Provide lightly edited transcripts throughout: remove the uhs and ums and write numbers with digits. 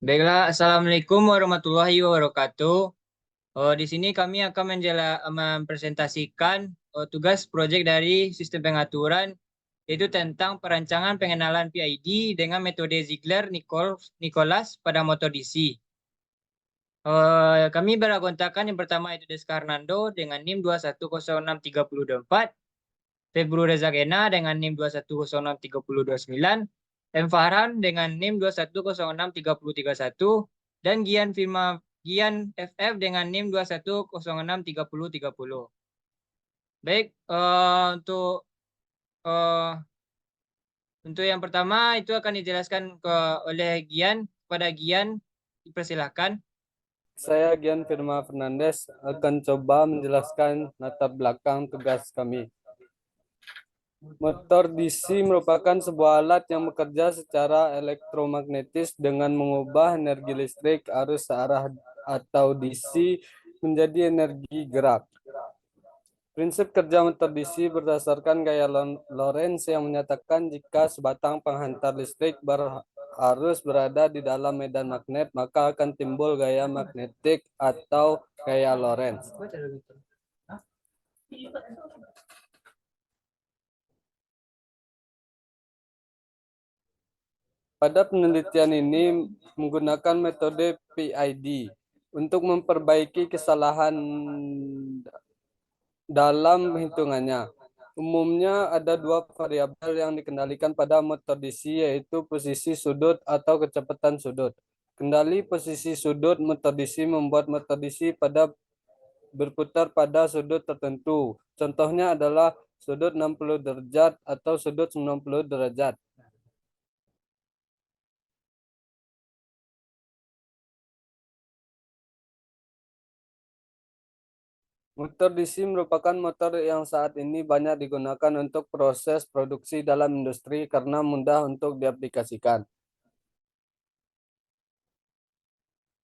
Baiklah, Assalamualaikum warahmatullahi wabarakatuh. Di sini kami akan mempresentasikan tugas proyek dari sistem pengaturan, yaitu tentang perancangan pengenalan PID dengan metode Ziegler-Nicholas pada motor DC. Kami beragontakan yang pertama itu Descarnando dengan NIM 2106324, Febru Reza Gena dengan NIM 2106329, M. Farhan dengan NIM 2106331, dan Gian FF dengan NIM 2106330. Baik, eh, untuk yang pertama itu akan dijelaskan oleh Gian. Kepada Gian, dipersilahkan. Saya Gian Firma Fernandes akan coba menjelaskan latar belakang tugas kami. Motor DC merupakan sebuah alat yang bekerja secara elektromagnetis dengan mengubah energi listrik arus searah atau DC menjadi energi gerak. Prinsip kerja motor DC berdasarkan gaya Lorentz yang menyatakan jika sebatang penghantar listrik berarus berada di dalam medan magnet, maka akan timbul gaya magnetik atau gaya Lorentz. Pada penelitian ini menggunakan metode PID untuk memperbaiki kesalahan dalam hitungannya. Umumnya ada dua variabel yang dikendalikan pada motor DC, yaitu posisi sudut atau kecepatan sudut. Kendali posisi sudut motor DC membuat motor DC berputar pada sudut tertentu. Contohnya adalah sudut 60 derajat atau sudut 90 derajat. Motor DC merupakan motor yang saat ini banyak digunakan untuk proses produksi dalam industri karena mudah untuk diaplikasikan.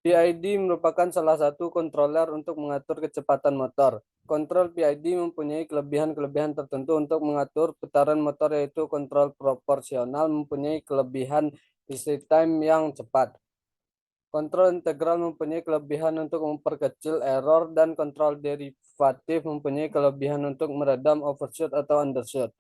PID merupakan salah satu controller untuk mengatur kecepatan motor. Kontrol PID mempunyai kelebihan-kelebihan tertentu untuk mengatur putaran motor, yaitu kontrol proporsional mempunyai kelebihan isi time yang cepat. Kontrol integral mempunyai kelebihan untuk memperkecil error, dan kontrol derivatif mempunyai kelebihan untuk meredam overshoot atau undershoot.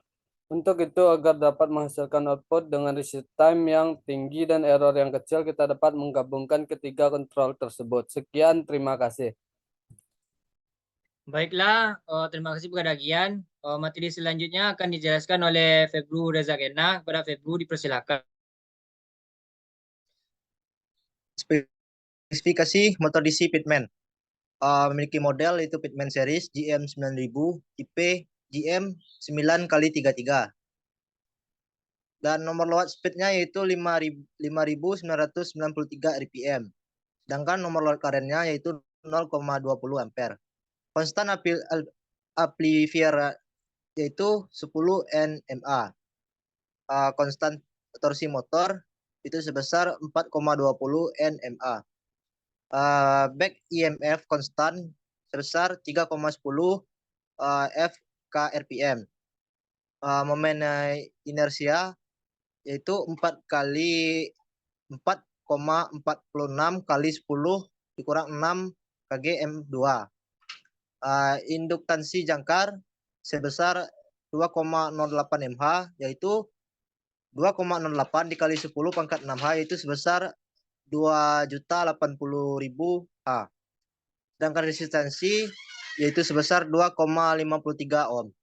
Untuk itu, agar dapat menghasilkan output dengan reset time yang tinggi dan error yang kecil, kita dapat menggabungkan ketiga kontrol tersebut. Sekian, terima kasih. Baiklah, terima kasih kepada Gian. Materi selanjutnya akan dijelaskan oleh Febru Reza Gena. Kepada Febru, dipersilakan. Spesifikasi motor DC Pitman. Memiliki model yaitu Pitman series GM 9000, tipe GM 9x33. Dan nomor load speednya yaitu 5993 rpm. Sedangkan nomor load currentnya yaitu 0,20 ampere. Konstan amplifier yaitu 10 nMA. Konstan torsi motor itu sebesar 4,20 nMA. Back EMF konstan sebesar 3,10 fkRPM. Momen inersia yaitu 4,46 kali 10 dikurang 6 kgm2. Induktansi jangkar sebesar 2,08 mH, yaitu 2,08 dikali 10 pangkat 6H, yaitu sebesar 2.080.000 H. Sedangkan resistansi yaitu sebesar 2,53 ohm.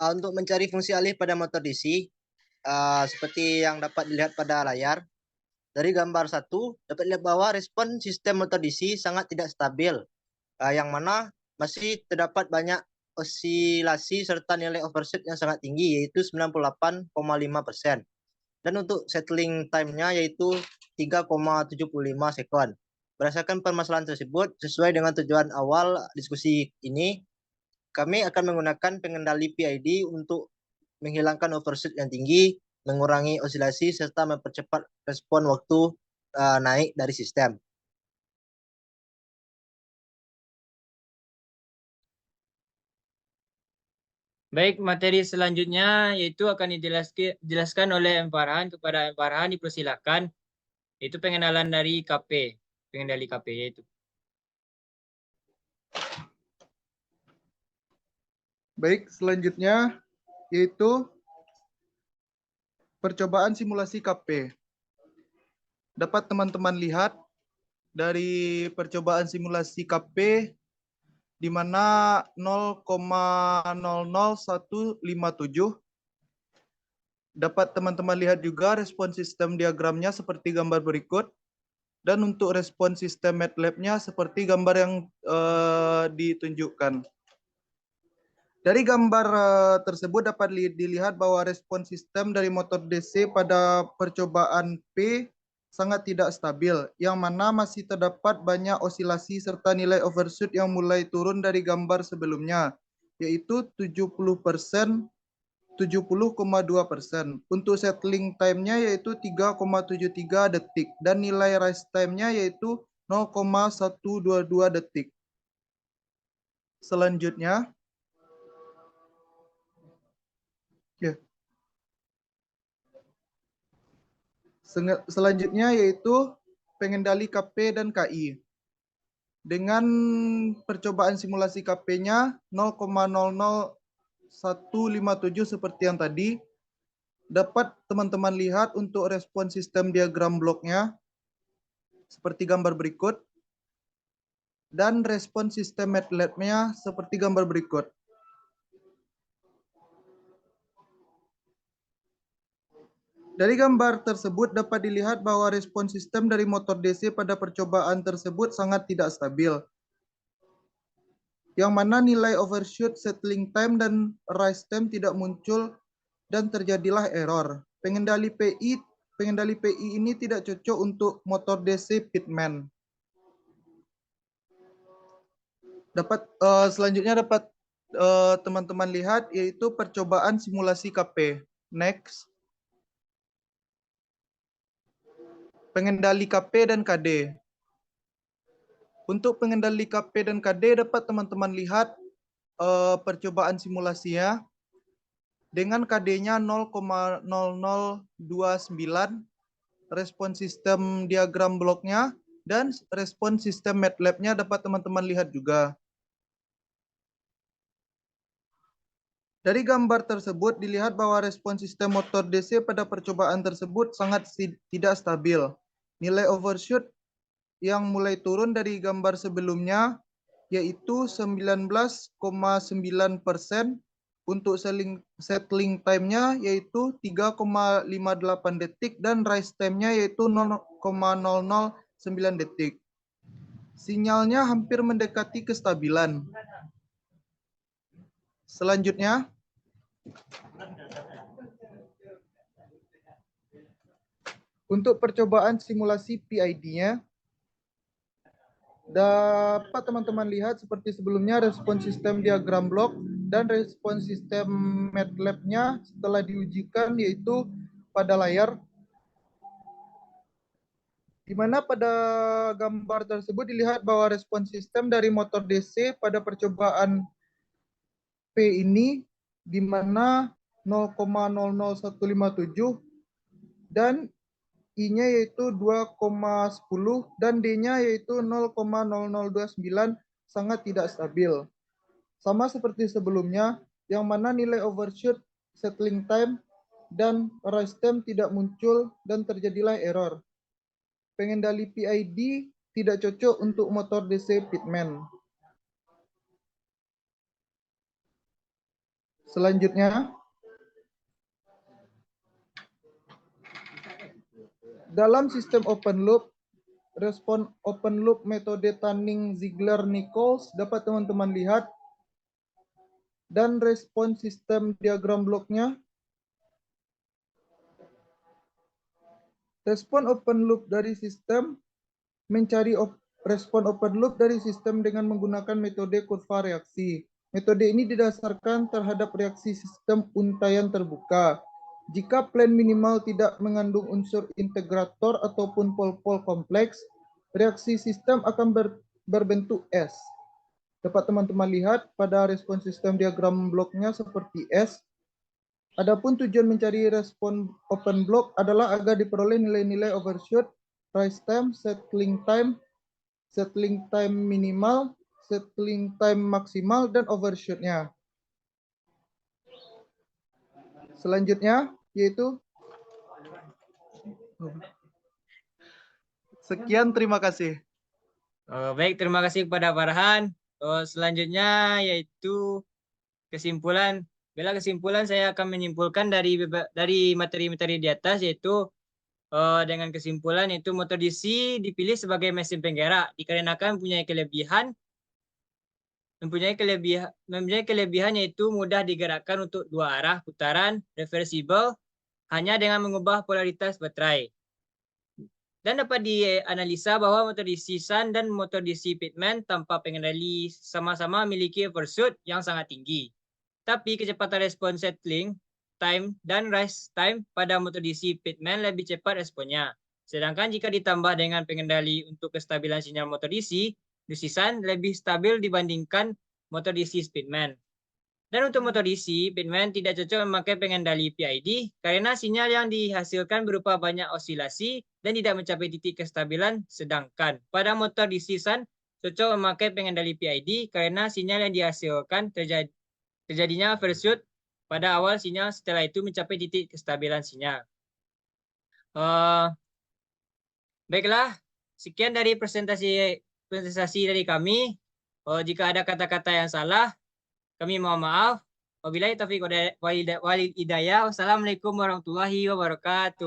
Untuk mencari fungsi alih pada motor DC, seperti yang dapat dilihat pada layar, dari gambar 1 dapat dilihat bahwa respon sistem motor DC sangat tidak stabil, yang mana masih terdapat banyak osilasi serta nilai overshoot yang sangat tinggi, yaitu 98,5%. Dan untuk settling time-nya yaitu 3,75 sekon. Berdasarkan permasalahan tersebut, sesuai dengan tujuan awal diskusi ini, kami akan menggunakan pengendali PID untuk menghilangkan overshoot yang tinggi, mengurangi osilasi, serta mempercepat respon waktu naik dari sistem. Baik, materi selanjutnya yaitu akan dijelaskan oleh M. Farhan. Kepada M. Farhan dipersilakan. Itu pengenalan dari KP. Pengendali KP yaitu. Baik, selanjutnya yaitu percobaan simulasi KP. Dapat teman-teman lihat dari percobaan simulasi KP di mana 0,00157 dapat teman-teman lihat juga respon sistem diagramnya seperti gambar berikut, dan untuk respon sistem MATLAB-nya seperti gambar yang ditunjukkan. Dari gambar tersebut dapat dilihat bahwa respon sistem dari motor DC pada percobaan P sangat tidak stabil, yang mana masih terdapat banyak osilasi serta nilai overshoot yang mulai turun dari gambar sebelumnya, yaitu 70%, 70,2%. Untuk settling time-nya yaitu 3,73 detik, dan nilai rise time-nya yaitu 0,122 detik. Selanjutnya, Selanjutnya yaitu pengendali KP dan KI. Dengan percobaan simulasi KP-nya 0,00157 seperti yang tadi, dapat teman-teman lihat untuk respon sistem diagram bloknya seperti gambar berikut, dan respon sistem MATLAB-nya seperti gambar berikut. Dari gambar tersebut dapat dilihat bahwa respon sistem dari motor DC pada percobaan tersebut sangat tidak stabil, yang mana nilai overshoot, settling time, dan rise time tidak muncul dan terjadilah error. Pengendali PI ini tidak cocok untuk motor DC Pitman. Selanjutnya dapat teman-teman lihat yaitu percobaan simulasi KP. Next. Pengendali KP dan KD. Untuk pengendali KP dan KD dapat teman-teman lihat percobaan simulasinya dengan KD-nya 0,0029, respon sistem diagram bloknya, dan respon sistem MATLAB-nya dapat teman-teman lihat juga. Dari gambar tersebut dilihat bahwa respon sistem motor DC pada percobaan tersebut sangat tidak stabil. Nilai overshoot yang mulai turun dari gambar sebelumnya yaitu 19,9%, untuk settling time-nya yaitu 3,58 detik, dan rise time-nya yaitu 0,009 detik. Sinyalnya hampir mendekati kestabilan. Selanjutnya, untuk percobaan simulasi PID-nya, dapat teman-teman lihat seperti sebelumnya respon sistem diagram blok dan respon sistem MATLAB-nya setelah diujikan yaitu pada layar, di mana pada gambar tersebut dilihat bahwa respon sistem dari motor DC pada percobaan P ini di mana 0,00157 dan I-nya yaitu 2,10 dan D-nya yaitu 0,0029 sangat tidak stabil. Sama seperti sebelumnya, yang mana nilai overshoot, settling time, dan rise time tidak muncul dan terjadilah error. Pengendali PID tidak cocok untuk motor DC Pitman. Selanjutnya, dalam sistem open loop, respon open loop metode Tunning-Ziegler-Nichols dapat teman-teman lihat, dan respon sistem diagram bloknya. Respon open loop dari sistem mencari respon open loop dari sistem dengan menggunakan metode kurva reaksi. Metode ini didasarkan terhadap reaksi sistem untaian terbuka. Jika plan minimal tidak mengandung unsur integrator ataupun pol-pol kompleks, reaksi sistem akan berbentuk S. Dapat teman-teman lihat pada respon sistem diagram bloknya seperti S. Adapun tujuan mencari respon open block adalah agar diperoleh nilai-nilai overshoot, rise time, settling time minimal, settling time maksimal, dan overshoot-nya. Selanjutnya yaitu sekian, terima kasih. Baik, terima kasih kepada Farhan. Selanjutnya yaitu kesimpulan. Bila kesimpulan saya akan menyimpulkan dari materi-materi di atas, yaitu dengan kesimpulan yaitu motor DC dipilih sebagai mesin penggerak dikarenakan mempunyai kelebihan yaitu mudah digerakkan untuk dua arah putaran, reversible hanya dengan mengubah polaritas baterai. Dan dapat dianalisa bahwa motor DC Sun dan motor DC Pitman tanpa pengendali sama-sama memiliki overshoot yang sangat tinggi. Tapi kecepatan respon settling time dan rise time pada motor DC Pitman lebih cepat responnya. Sedangkan jika ditambah dengan pengendali untuk kestabilan sinyal motor DC Sun lebih stabil dibandingkan motor DC Speedman. Dan untuk motor DC, Pitman tidak cocok memakai pengendali PID karena sinyal yang dihasilkan berupa banyak osilasi dan tidak mencapai titik kestabilan. Sedangkan pada motor DC Sun cocok memakai pengendali PID karena sinyal yang dihasilkan terjadinya overshoot pada awal sinyal, setelah itu mencapai titik kestabilan sinyal. Baiklah, sekian dari presentasi dari kami. Jika ada kata-kata yang salah, kami mohon maaf. Wabillahi taufiq wal hidayah. Wassalamualaikum warahmatullahi wabarakatuh.